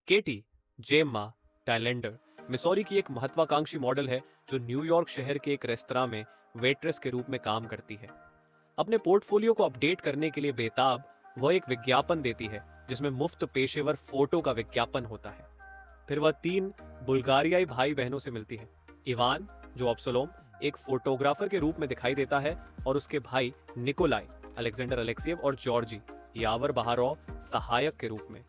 केटी Jemimah टाइलेंडर Missouri की एक महत्वाकांक्षी मॉडल है जो न्यूयॉर्क शहर के एक रेस्तरां में वेट्रेस के रूप में काम करती है। अपने पोर्टफोलियो को अपडेट करने के लिए बेताब वह एक विज्ञापन देती है जिसमें मुफ्त पेशेवर फोटो का विज्ञापन होता है। फिर वह तीन बुल्गारियाई भाई बहनों से मिलती है। इवान, जो अब्सोलोम एक फोटोग्राफर के रूप में दिखाई देता है, और उसके भाई निकोलाई, अलेक्जेंडर अलेक्सियव और जॉर्जी यावर बहारोव सहायक के रूप में।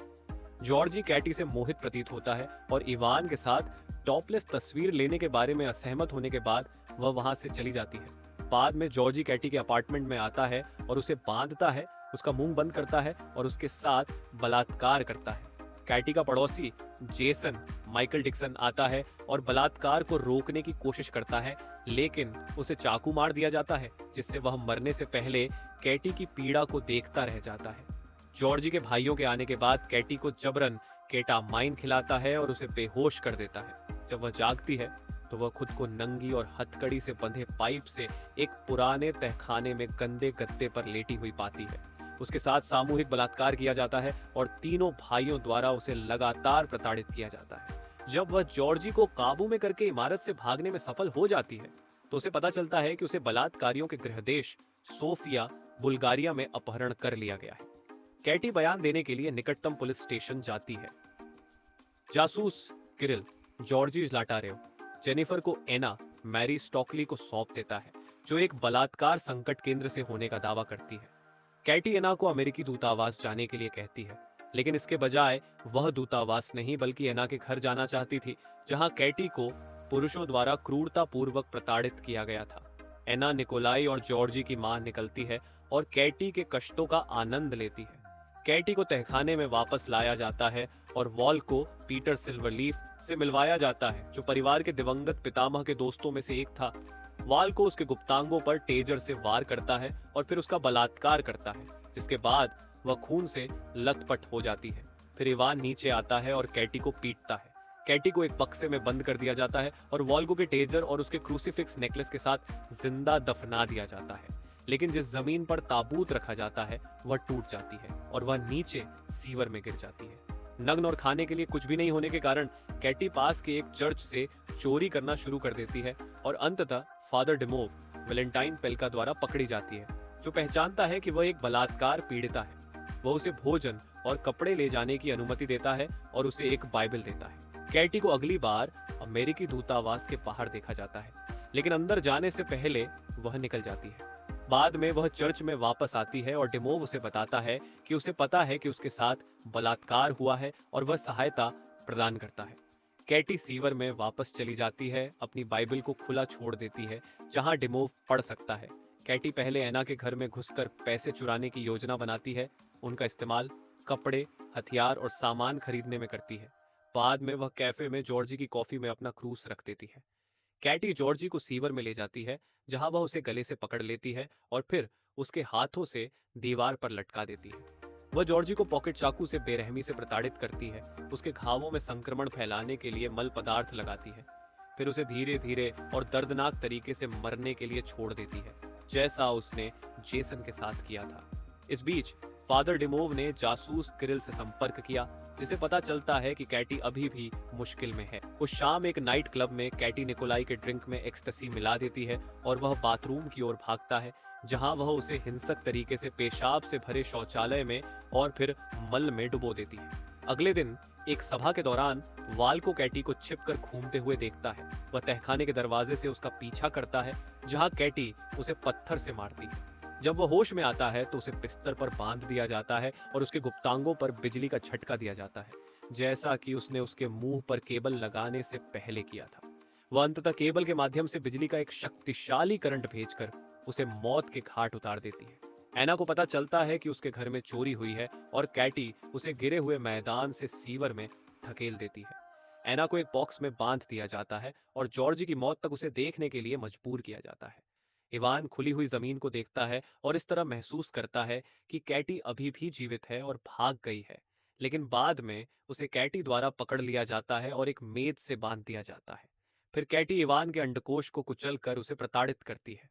जॉर्जी कैटी से मोहित प्रतीत होता है और इवान के साथ टॉपलेस तस्वीर लेने के बारे में असहमत होने के बाद वह वहां से चली जाती है। बाद में जॉर्जी कैटी के अपार्टमेंट में आता है और उसे बांधता है, उसका मुंह बंद करता है और उसके साथ बलात्कार करता है। कैटी का पड़ोसी जेसन माइकल डिक्सन आता है और बलात्कार को रोकने की कोशिश करता है, लेकिन उसे चाकू मार दिया जाता है जिससे वह मरने से पहले कैटी की पीड़ा को देखता रह जाता है। जॉर्जी के भाइयों के आने के बाद कैटी को जबरन केटामाइन खिलाता है और उसे बेहोश कर देता है। जब वह जागती है तो वह खुद को नंगी और हथकड़ी से बंधे पाइप से एक पुराने तहखाने में गंदे गद्दे पर लेटी हुई पाती है। उसके साथ सामूहिक बलात्कार किया जाता है और तीनों भाइयों द्वारा उसे लगातार प्रताड़ित किया जाता है। जब वह जॉर्जी को काबू में करके इमारत से भागने में सफल हो जाती है तो उसे पता चलता है कि उसे बलात्कारियों के गृहदेश सोफिया, बुल्गारिया में अपहरण कर लिया गया है। कैटी बयान देने के लिए निकटतम पुलिस स्टेशन जाती है। जासूस किरिल जॉर्जी ज़्लाटारेव जेनिफर को एना मैरी स्टॉकली को सौंप देता है, जो एक बलात्कार संकट केंद्र से होने का दावा करती है। कैटी एना को अमेरिकी दूतावास जाने के लिए कहती है, लेकिन इसके बजाय वह दूतावास नहीं बल्कि एना के घर जाना चाहती थी, जहां कैटी को पुरुषों द्वारा क्रूरतापूर्वक प्रताड़ित किया गया था। एना निकोलाई और जॉर्जी की मां निकलती है और कैटी के कष्टों का आनंद लेती है। कैटी को तहखाने में वापस लाया जाता है और वॉल को पीटर सिल्वरलीफ से मिलवाया जाता है, जो परिवार के दिवंगत पितामह के दोस्तों में से एक था। वाल को उसके गुप्तांगों पर टेजर से वार करता है और फिर उसका बलात्कार करता है, जिसके बाद वह खून से लथपथ हो जाती है। फिर इवान नीचे आता है और कैटी को पीटता है। कैटी को एक बक्से में बंद कर दिया जाता है और वॉल्गो के टेजर और उसके क्रूसीफिक्स नेकलेस के साथ जिंदा दफना दिया जाता है। लेकिन जिस जमीन पर ताबूत रखा जाता है वह टूट जाती है और वह नीचे सीवर में गिर जाती है। नग्न और खाने के लिए कुछ भी नहीं होने के कारण कैटी पास के एक चर्च से चोरी करना शुरू कर देती है और अंततः फादर डिमोव वैलेंटाइन पेल्का द्वारा पकड़ी जाती है, जो पहचानता है कि वह एक बलात्कार पीड़िता है। वह उसे भोजन और कपड़े ले जाने की अनुमति देता है और उसे एक बाइबल देता है। कैटी को अगली बार अमेरिकी दूतावास के बाहर देखा जाता है, लेकिन अंदर जाने से पहले वह निकल जाती है। बाद में वह चर्च में वापस आती है और डिमोव उसे बताता है कि उसे पता है कि उसके साथ बलात्कार हुआ है और वह सहायता प्रदान करता है। कैटी सीवर में वापस चली जाती है, अपनी बाइबल को खुला छोड़ देती है जहां डिमोव पढ़ सकता है। कैटी पहले एना के घर में घुसकर पैसे चुराने की योजना बनाती है। उनका इस्तेमाल कपड़े, हथियार और सामान खरीदने में करती है। बाद में वह कैफे में जॉर्जी की कॉफी में अपना क्रूस रख देती है। कैटी जॉर्जी को सीवर में ले जाती है, जहां वह उसे गले से पकड़ लेती है और फिर उसके हाथों से दीवार पर लटका देती है। वह जॉर्जी को पॉकेट चाकू से बेरहमी से प्रताड़ित करती है, उसके घावों में संक्रमण फैलाने के लिए मल पदार्थ लगाती है, फिर उसे धीरे धीरे और दर्दनाक तरीके से मरने के लिए छोड़ देती है, जैसा उसने जेसन के साथ किया था। इस बीच फादर डिमोव ने जासूस किरिल से संपर्क किया, जिसे पता चलता है कि कैटी अभी भी मुश्किल में है। उस शाम एक नाइट क्लब में कैटी निकोलाई के ड्रिंक में एक्सटेसी मिला देती है और वह बाथरूम की ओर भागता है, जहां वह उसे हिंसक तरीके से पेशाब से भरे शौचालय में और फिर मल में डुबो देती है। अगले दिन एक सभा के दौरान वाल को कैटी को छिपकर घूमते हुए देखता है। वह तहखाने के दरवाजे से उसका पीछा करता है, जहां कैटी उसे पत्थर से मारती है। जब वह होश में आता है तो उसे बिस्तर पर बांध दिया जाता है और उसके गुप्तांगों पर बिजली का झटका दिया जाता है, जैसा कि उसने उसके मुंह पर केबल लगाने से पहले किया था। वह अंततः केबल के माध्यम से बिजली का एक शक्तिशाली करंट भेजकर उसे मौत के घाट उतार देती है। एना को पता चलता है कि उसके घर में चोरी हुई है और कैटी उसे गिरे हुए मैदान से सीवर में धकेल देती है। एना को एक बॉक्स में बांध दिया जाता है और जॉर्जी की मौत तक उसे देखने के लिए मजबूर किया जाता है। इवान खुली हुई जमीन को देखता है और इस तरह महसूस करता है कि कैटी अभी भी जीवित है और भाग गई है, लेकिन बाद में उसे कैटी द्वारा पकड़ लिया जाता है और एक मेज से बांध दिया जाता है। फिर कैटी इवान के अंडकोश को कुचल कर उसे प्रताड़ित करती है।